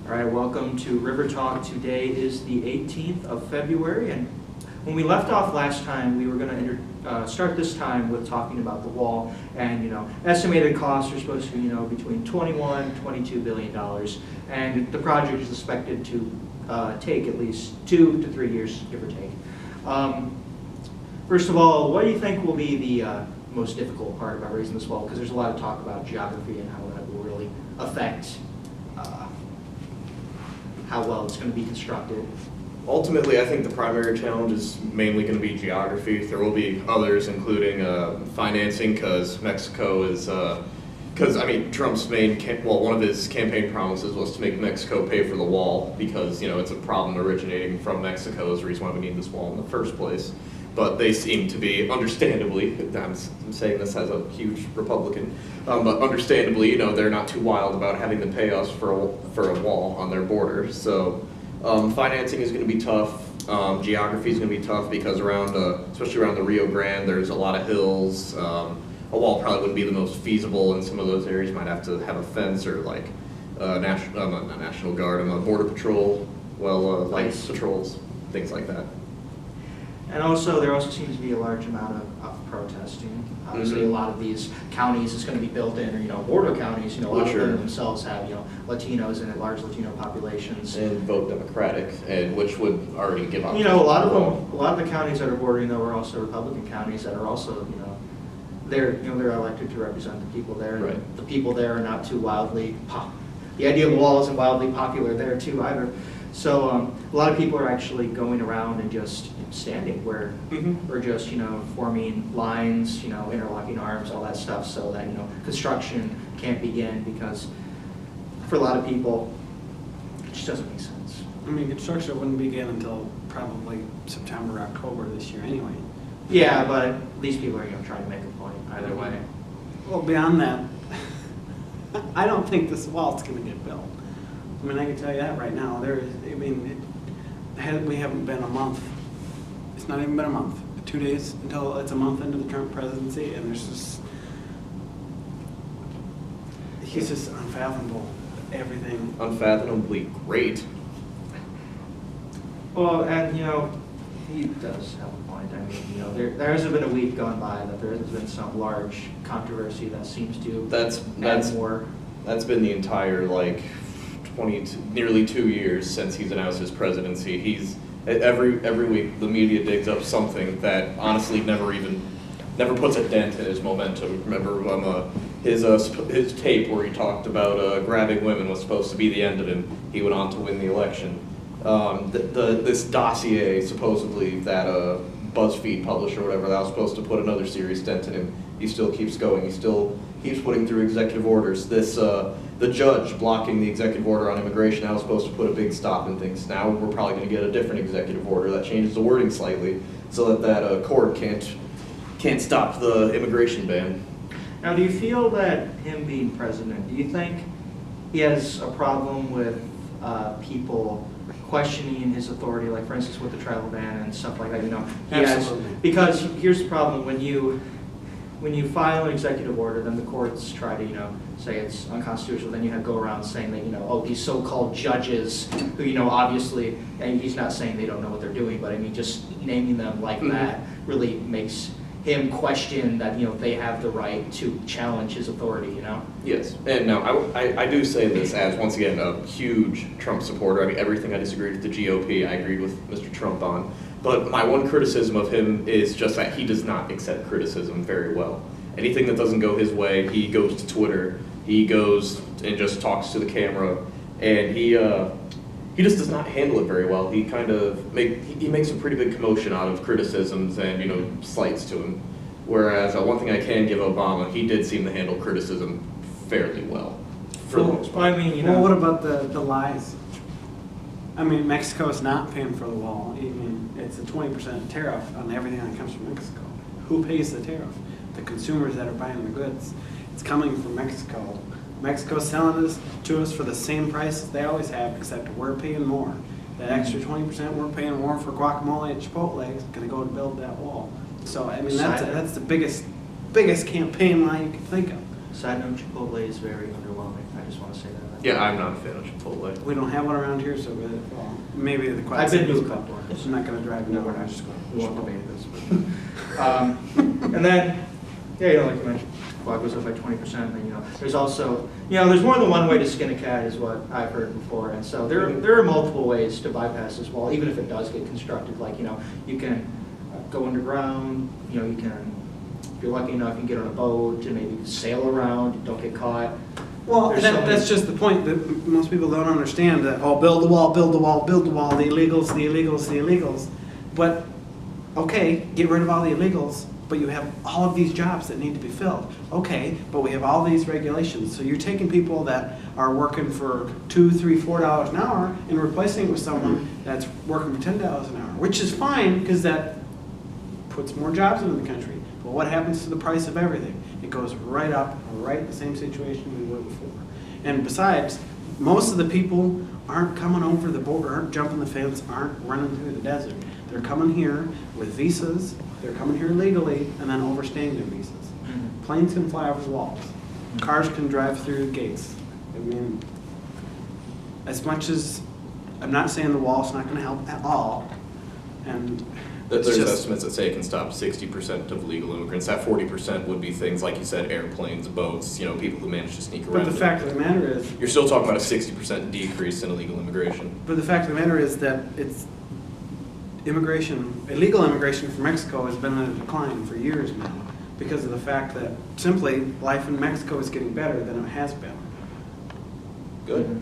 All right, welcome to River Talk. Today is the 18th of February, and when we left off last time, we were going to start this time with talking about the wall, and estimated costs are supposed to be between 21 and 22 billion dollars, and the project is expected to take at least 2 to 3 years, give or take. First of all, what do you think will be the most difficult part about raising this wall? Because there's a lot of talk about geography and how that will really affect how well it's going to be constructed. Ultimately, I think the primary challenge is mainly going to be geography. There will be others, including financing, because Mexico is, Trump's one of his campaign promises was to make Mexico pay for the wall because, it's a problem originating from Mexico is the reason why we need this wall in the first place. But they seem to be, understandably, I'm saying this as a huge Republican, but understandably, they're not too wild about having to pay us for a wall on their border. So financing is going to be tough. Geography is going to be tough because especially around the Rio Grande, there's a lot of hills. A wall probably wouldn't be the most feasible in some of those areas. You might have to have a fence or like not National Guard, Border Patrol, light patrols, things like that. And also, there also seems to be a large amount of protesting. Obviously, a lot of these counties is going to be built in, or border counties. A lot of them themselves have, Latinos and large Latino populations. And vote Democratic, and which would already give up. A lot of the counties that are bordering, though, are also Republican counties that are also, they're elected to represent the people there. Right. The people there are not too wildly the idea of the wall isn't wildly popular there too either. So a lot of people are actually going around and just standing where we're just forming lines, interlocking arms, all that stuff, so that construction can't begin, because for a lot of people it just doesn't make sense. Construction wouldn't begin until probably September, October this year anyway. Yeah, but these people are trying to make a point either way. Well, beyond that, I don't think this wall's going to get built. I can tell you that right now. We haven't been a month. It's not even been a month. 2 days until it's a month into the Trump presidency, and he's just unfathomable. Everything. Unfathomably great. Well, and he does have a point. There hasn't been a week gone by that there hasn't been some large controversy that seems to add more. That's been the entire nearly 2 years since he's announced his presidency. He's every week the media digs up something that honestly never puts a dent in his momentum. Remember his tape where he talked about grabbing women was supposed to be the end of him. He went on to win the election. This dossier supposedly that BuzzFeed published or whatever that was supposed to put another serious dent in him. He still keeps going. He still keeps putting through executive orders. The judge blocking the executive order on immigration, that was supposed to put a big stop in things. Now we're probably going to get a different executive order that changes the wording slightly so that court can't stop the immigration ban. Now, do you feel that him being president, do you think he has a problem with people questioning his authority, like for instance with the travel ban and stuff like that? Absolutely. Because here's the problem: when you file an executive order, then the courts try to say it's unconstitutional. Then you have to go around saying that these so-called judges who obviously, and he's not saying they don't know what they're doing, but just naming them like that really makes him question that they have the right to challenge his authority. Yes, and now I do say this as once again a huge Trump supporter. Everything I disagreed with the GOP, I agreed with Mr. Trump on. But my one criticism of him is just that he does not accept criticism very well. Anything that doesn't go his way, he goes to Twitter, he goes and just talks to the camera, and he just does not handle it very well. He he makes a pretty big commotion out of criticisms and slights to him. Whereas one thing I can give Obama, he did seem to handle criticism fairly well. Well, what about the lies? Mexico is not paying for the wall. It's a 20% tariff on everything that comes from Mexico. Who pays the tariff? The consumers that are buying the goods. It's coming from Mexico. Mexico's selling this to us for the same price as they always have, except we're paying more. That extra 20% we're paying more for guacamole at Chipotle is going to go to build that wall. So that's the biggest campaign lie you can think of. Side note: Chipotle is very underwhelming. I just want to say that. Yeah, I'm not a fan of Chipotle. We don't have one around here, so well, maybe the Quad I've been to Cities, a but couple. I'm not gonna drive No, nowhere. we're not just going, we won't debate this. But, and then, yeah, you know, like you mentioned, quad goes up by 20%, and you know, there's also, you know, there's more than one way to skin a cat is what I've heard before, and so there are multiple ways to bypass this wall, even if it does get constructed, like, you know, you can go underground, you know, you can, if you're lucky enough, you can get on a boat and maybe sail around, don't get caught. Well, There's so many- that's just the point that most people don't understand, that, oh, build the wall, build the wall, build the wall, the illegals, the illegals, the illegals. But, okay, get rid of all the illegals, but you have all of these jobs that need to be filled. Okay, but we have all these regulations. So you're taking people that are working for $2, $3, $4 an hour and replacing it with someone that's working for $10 an hour, which is fine because that puts more jobs into the country. But what happens to the price of everything? It goes right up, right in the same situation we were before. And besides, most of the people aren't coming over the border, aren't jumping the fence, aren't running through the desert. They're coming here with visas, they're coming here legally, and then overstaying their visas. Planes can fly over the walls. Cars can drive through the gates. I mean, as much as, I'm not saying the wall's not gonna help at all, and it's There's just- estimates that say it can stop 60% of illegal immigrants. That 40% would be things like you said, airplanes, boats, you know, people who manage to sneak around. But the fact of the matter is, You're still talking about a 60% decrease in illegal immigration. but the fact of the matter is that it's immigration, illegal immigration from Mexico has been in a decline for years now because of the fact that simply life in Mexico is getting better than it has been. Good.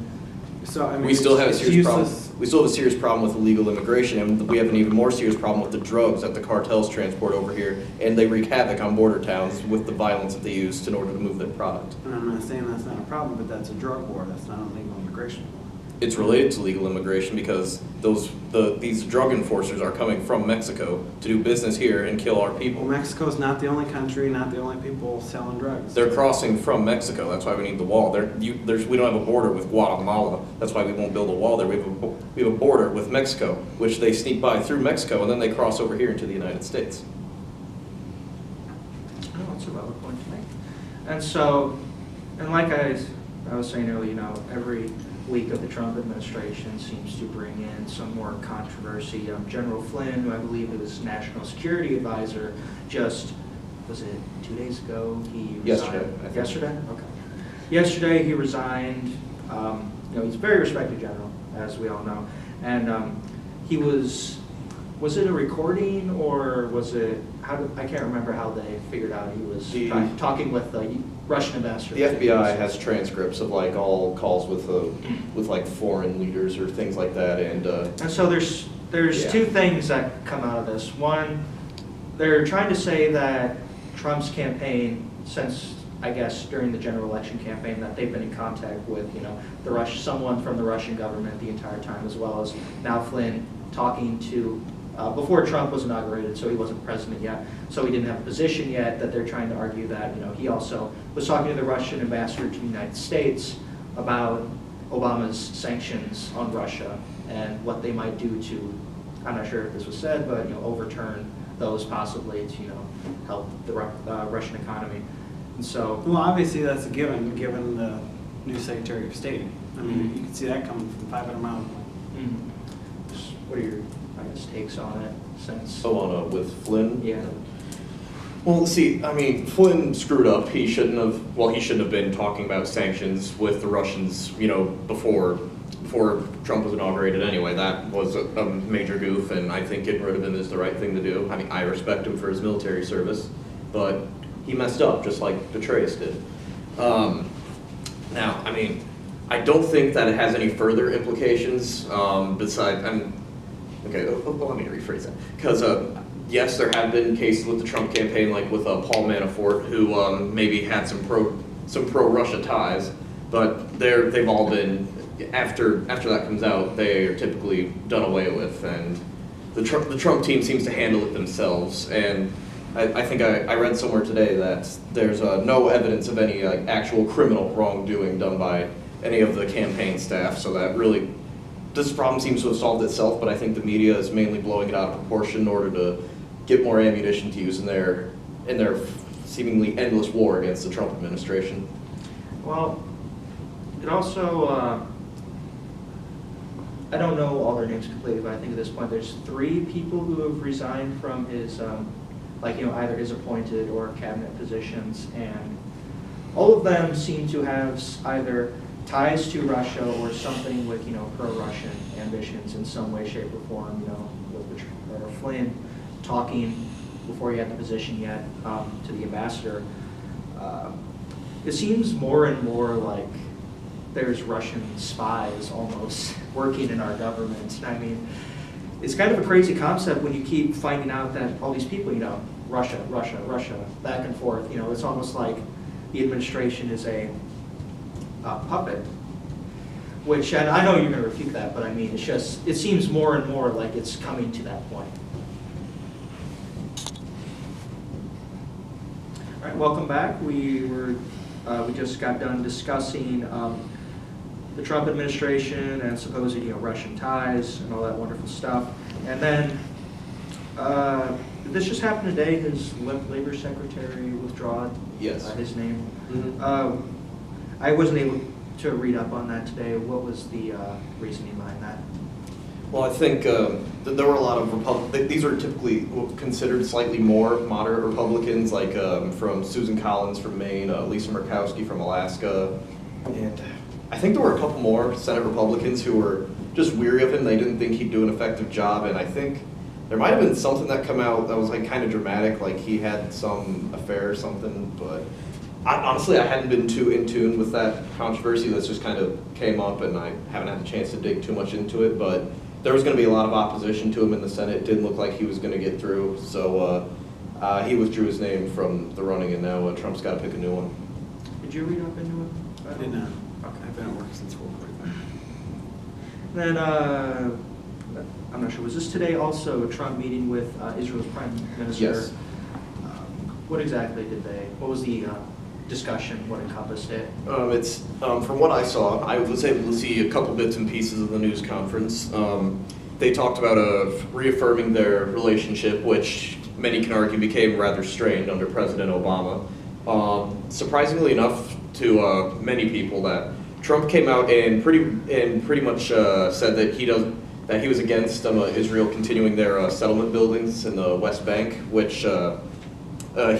So, I mean, We still have a it's serious problem. useless. We still have a serious problem with illegal immigration, and we have an even more serious problem with the drugs that the cartels transport over here, and they wreak havoc on border towns with the violence that they use in order to move their product. And I'm not saying that's not a problem, but that's a drug war, that's not a legal immigration war. It's related to legal immigration because these drug enforcers are coming from Mexico to do business here and kill our Well, people. Mexico's not the only country, not the only people selling drugs. They're crossing from Mexico. That's why we need the wall. We don't have a border with Guatemala. That's why we won't build a wall there. We have a border with Mexico, which they sneak by through Mexico, and then they cross over here into the United States. Oh, that's a valid point to make. And so, and like I was saying earlier, you know, every week of the Trump administration seems to bring in some more controversy. General Flynn, who I believe is National Security Advisor, just, was it 2 days ago? He resigned. Yesterday, I think. Yesterday? Okay. Yesterday he resigned. You know, he's a very respected general, as we all know. And he was it a recording or was it, I can't remember how they figured out he was talking with the Russian ambassador. The FBI has transcripts of like all calls with like foreign leaders or things like that, And so there's Yeah. two things that come out of this. One, they're trying to say that Trump's campaign, since I guess during the general election campaign, that they've been in contact with, you know, someone from the Russian government the entire time, as well as now Flynn talking to, before Trump was inaugurated, so he wasn't president yet, so he didn't have a position yet, that they're trying to argue that, you know, he also was talking to the Russian ambassador to the United States about Obama's sanctions on Russia and what they might do to, I'm not sure if this was said, but, you know, overturn those possibly to, you know, help the Russian economy. And so, Well, obviously that's a given the new Secretary of State. I mean, you can see that coming from 500 miles away. what are your, I guess, takes on it since? with Flynn. Yeah. Well, see, I mean, Flynn screwed up. He shouldn't have been talking about sanctions with the Russians, you know, before Trump was inaugurated anyway. That was a major goof, and I think getting rid of him is the right thing to do. I mean, I respect him for his military service, but he messed up, just like Petraeus did. Now, I mean, I don't think that it has any further implications besides, okay, let me rephrase that. Because, yes, there have been cases with the Trump campaign, like with Paul Manafort, who maybe had some pro-Russia ties, but they've all been, after that comes out, they are typically done away with, and the Trump team seems to handle it themselves. And I think I read somewhere today that there's no evidence of any like actual criminal wrongdoing done by any of the campaign staff. So that really, this problem seems to have solved itself. But I think the media is mainly blowing it out of proportion in order to get more ammunition to use in their seemingly endless war against the Trump administration. Well, It also, I don't know all their names completely, but I think at this point there's 3 people who have resigned from his, either his appointed or cabinet positions, and all of them seem to have either ties to Russia or something with, pro-Russian ambitions in some way, shape, or form. With Flynn talking before he had the position yet to the ambassador. It seems more and more like there's Russian spies almost working in our government. I mean, it's kind of a crazy concept when you keep finding out that all these people, Russia, Russia, Russia, back and forth. It's almost like the administration is a puppet. Which, and I know you're going to refute that, but I mean, it seems more and more like it's coming to that point. All right, welcome back. We just got done discussing the Trump administration and supposed Russian ties and all that wonderful stuff. And then did this just happen today? His labor secretary withdraw his name. Mm-hmm. I wasn't able to read up on that today. What was the reasoning behind that? Well, I think there were a lot of these are typically considered slightly more moderate Republicans, like from Susan Collins from Maine, Lisa Murkowski from Alaska, and I think there were a couple more Senate Republicans who were just weary of him. They didn't think he'd do an effective job, and I think there might have been something that come out that was like kind of dramatic, like he had some affair or something, but honestly, I hadn't been too in tune with that controversy. That's just kind of came up, and I haven't had a chance to dig too much into it, but there was going to be a lot of opposition to him in the Senate. It didn't look like he was going to get through, so he withdrew his name from the running, and now Trump's got to pick a new one. Did you read up into it? I did not. Okay. I've been at work since 4:45. Then, I'm not sure, was this today also a Trump meeting with Israel's Prime Minister? Yes. What exactly what was the discussion, what encompassed it? It's from what I saw, I was able to see a couple bits and pieces of the news conference. They talked about reaffirming their relationship, which many can argue became rather strained under President Obama. Surprisingly enough to many people, that Trump came out and pretty much said that he was against Israel continuing their settlement buildings in the West Bank, which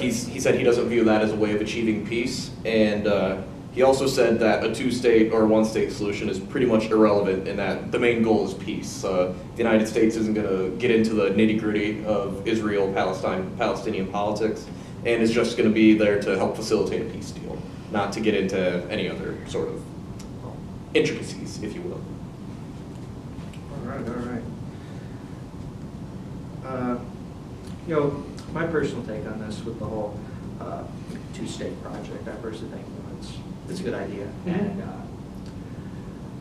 he said he doesn't view that as a way of achieving peace, and he also said that a 2-state or 1-state solution is pretty much irrelevant, and that the main goal is peace. The United States isn't going to get into the nitty-gritty of Palestinian politics, and is just going to be there to help facilitate a peace deal, not to get into any other sort of intricacies, if you will. All right. My personal take on this with the whole 2-state project, I personally think it's a good idea. Mm-hmm. And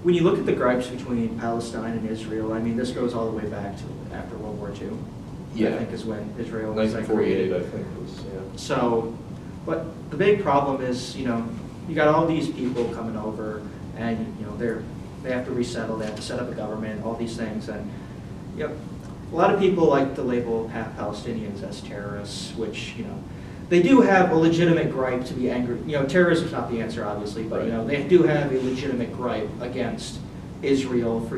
when you look at the gripes between Palestine and Israel, I mean, this goes all the way back to after World War II. Yeah. I think is when Israel was 1948, I think it was, yeah. So, but the big problem is, you got all these people coming over, and they have to resettle, they have to set up a government, all these things, and a lot of people like to label Palestinians as terrorists, which they do have a legitimate gripe to be angry. Terrorism is not the answer, obviously, but they do have a legitimate gripe against Israel for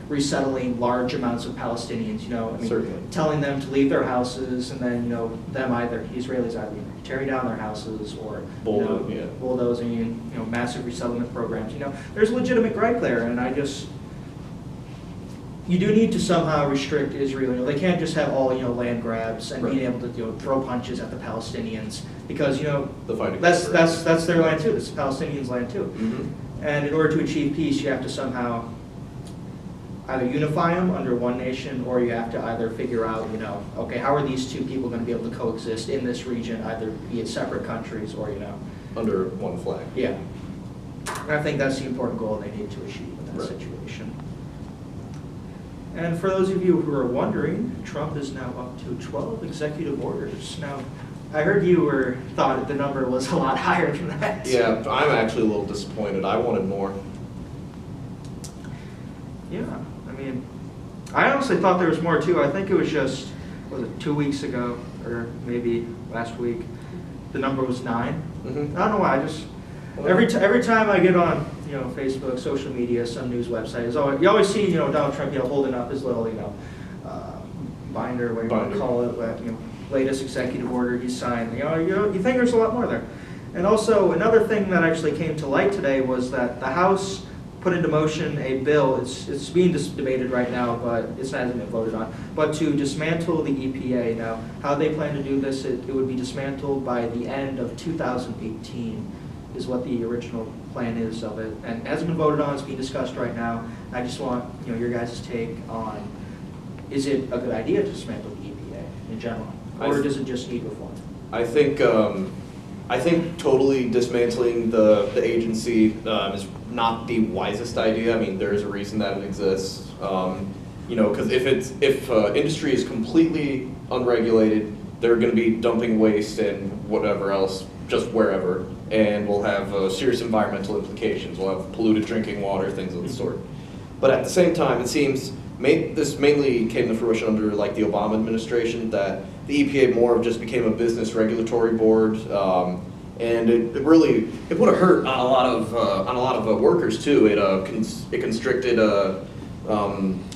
resettling large amounts of Palestinians. Certainly. Telling them to leave their houses, and then Israelis either tearing down their houses or bulldozing, massive resettlement programs. There's a legitimate gripe there, and you do need to somehow restrict Israel. They can't just have all land grabs and being able to throw punches at the Palestinians, because that's their land too. It's the Palestinians' land too. Mm-hmm. And in order to achieve peace, you have to somehow either unify them under one nation, or you have to either figure out okay, how are these two people going to be able to coexist in this region, either be it separate countries or under one flag. Yeah, and I think that's the important goal they need to achieve in that situation. And for those of you who are wondering, Trump is now up to 12 executive orders. Now, I heard you thought the number was a lot higher than that. Yeah, I'm actually a little disappointed. I wanted more. Yeah, I mean, I honestly thought there was more too. I think it was just, 2 weeks ago, or maybe last week, the number was 9. Mm-hmm. I don't know why, every time I get on Facebook, social media, some news website. You always see, Donald Trump, holding up his little, binder, whatever you want to call it, latest executive order he signed. You think there's a lot more there. And also, another thing that actually came to light today was that the House put into motion a bill. It's being debated right now, but it hasn't been voted on. But to dismantle the EPA. Now, how they plan to do this, it would be dismantled by the end of 2018 is what the original plan is of it. And it hasn't been voted on, it's being discussed right now. I just want your guys' take on, is it a good idea to dismantle the EPA in general? Or does it just need reform? I think totally dismantling the agency is not the wisest idea. I mean, there is a reason that it exists. Because if industry is completely unregulated, they're going to be dumping waste and whatever else just wherever, and we'll have serious environmental implications. We'll have polluted drinking water, things of the sort. But at the same time, it seems this mainly came to fruition under like the Obama administration, that the EPA more of just became a business regulatory board, and it would have hurt on a lot of workers too. It constricted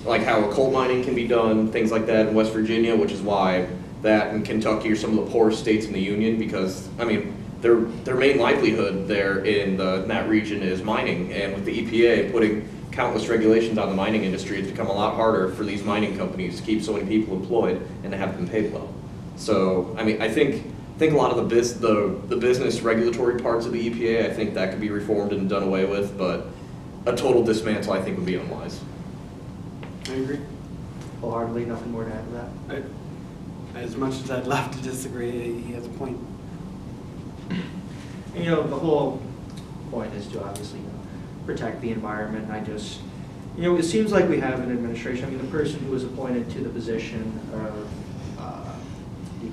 like how coal mining can be done, things like that in West Virginia, which is why that and Kentucky are some of the poorest states in the union, because I mean their main livelihood there in that region is mining, and with the EPA putting countless regulations on the mining industry, it's become a lot harder for these mining companies to keep so many people employed and to have them paid well. So, I mean, I think a lot of the business regulatory parts of the EPA, I think that could be reformed and done away with, but a total dismantle, I think, would be unwise. I agree. Wholeheartedly, nothing more to add to that. As much as I'd love to disagree, he has a point. And, the whole point is to obviously protect the environment. And I just, it seems like we have an administration. I mean, the person who was appointed to the position of the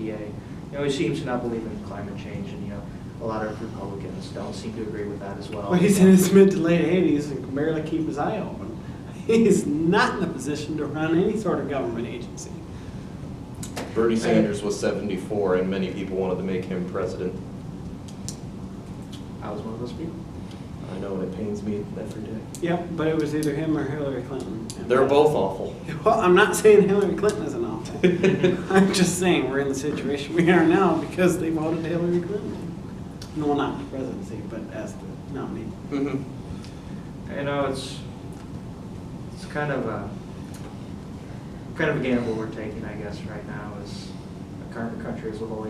EPA, he seems to not believe in climate change, and a lot of Republicans don't seem to agree with that as well. Well, he's in his mid to late 80s and can barely keep his eye open. He's not in a position to run any sort of government agency. Bernie Sanders was 74, and many people wanted to make him president. I was one of those people. I know, and it pains me every day. Yep, but it was either him or Hillary Clinton. They're both awful. Well, I'm not saying Hillary Clinton isn't awful. I'm just saying we're in the situation we are now because they voted Hillary Clinton. No, not the presidency, but as the nominee. Mm-hmm. It's kind of a gamble we're taking, I guess, right now as a country as a whole.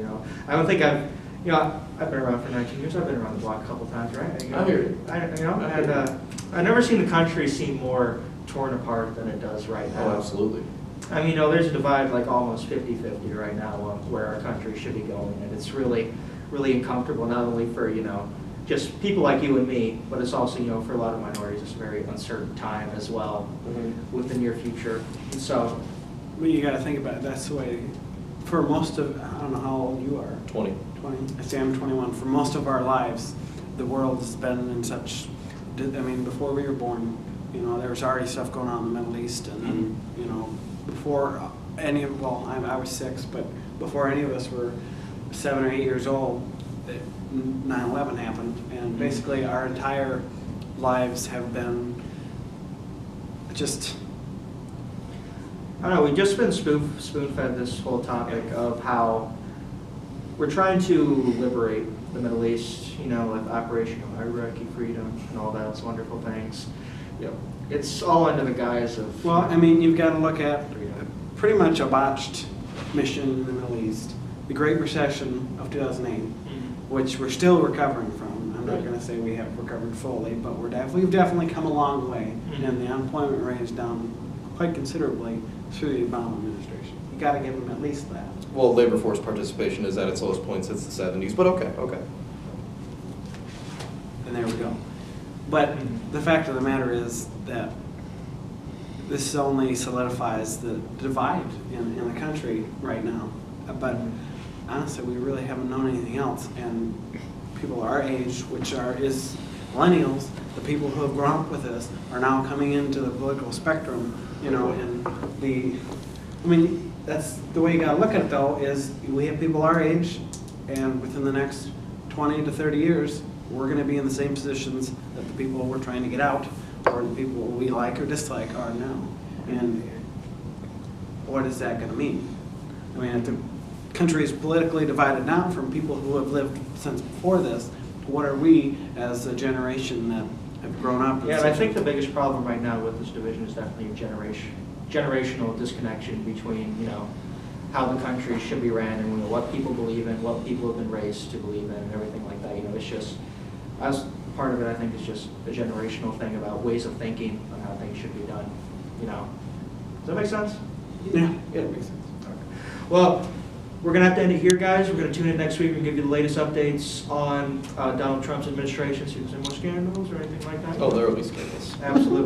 I don't think I've been around for 19 years. I've been around the block a couple times, right? I hear you. I've never seen the country seem more torn apart than it does right now. Oh, absolutely. I mean, there's a divide like almost 50-50 right now on where our country should be going, and it's really, really uncomfortable, not only for, just people like you and me, but it's also, for a lot of minorities, it's a very uncertain time as well with the near future. And so, well, you got to think about it. That's the way, for most of, I don't know how old you are. 20. I say I'm 21. For most of our lives, the world has been in such, before we were born, there was already stuff going on in the Middle East, and then, before I was 6, but before any of us were 7 or 8 years old, 9/11 happened, and basically our entire lives have been just, I don't know, we've just been spoon-fed this whole topic of how we're trying to liberate the Middle East, with Operation Iraqi Freedom and all those wonderful things. It's all under the guise of... Well, you've got to look at pretty much a botched mission in the Middle East. The Great Recession of 2008, which we're still recovering from. I'm not going to say we have recovered fully, but we've definitely come a long way, and the unemployment rate is down quite considerably through the Obama administration. You got to give them at least that. Well, labor force participation is at its lowest point since the 70s, but okay. And there we go. But the fact of the matter is that this only solidifies the divide in the country right now. But honestly, we really haven't known anything else. And people our age, which is millennials, the people who have grown up with this, are now coming into the political spectrum. And that's the way you got to look at it, though, is we have people our age, and within the next 20 to 30 years, we're gonna be in the same positions that the people we're trying to get out, or the people we like or dislike are now. And what is that gonna mean? I mean, if the country is politically divided now from people who have lived since before this, what are we as a generation that have grown up? Yeah, and I think the biggest problem right now with this division is definitely generational disconnection between, you know, how the country should be ran and, you know, what people believe in, what people have been raised to believe in, and everything like that. You know, it's just, as part of it, I think is just a generational thing about ways of thinking on how things should be done. You know, does that make sense? Yeah, it makes sense. Well, we're going to have to end it here, guys. We're going to tune in next week and give you the latest updates on Donald Trump's administration, see if there's any more scandals or anything like that. Oh, there will be scandals. Absolutely.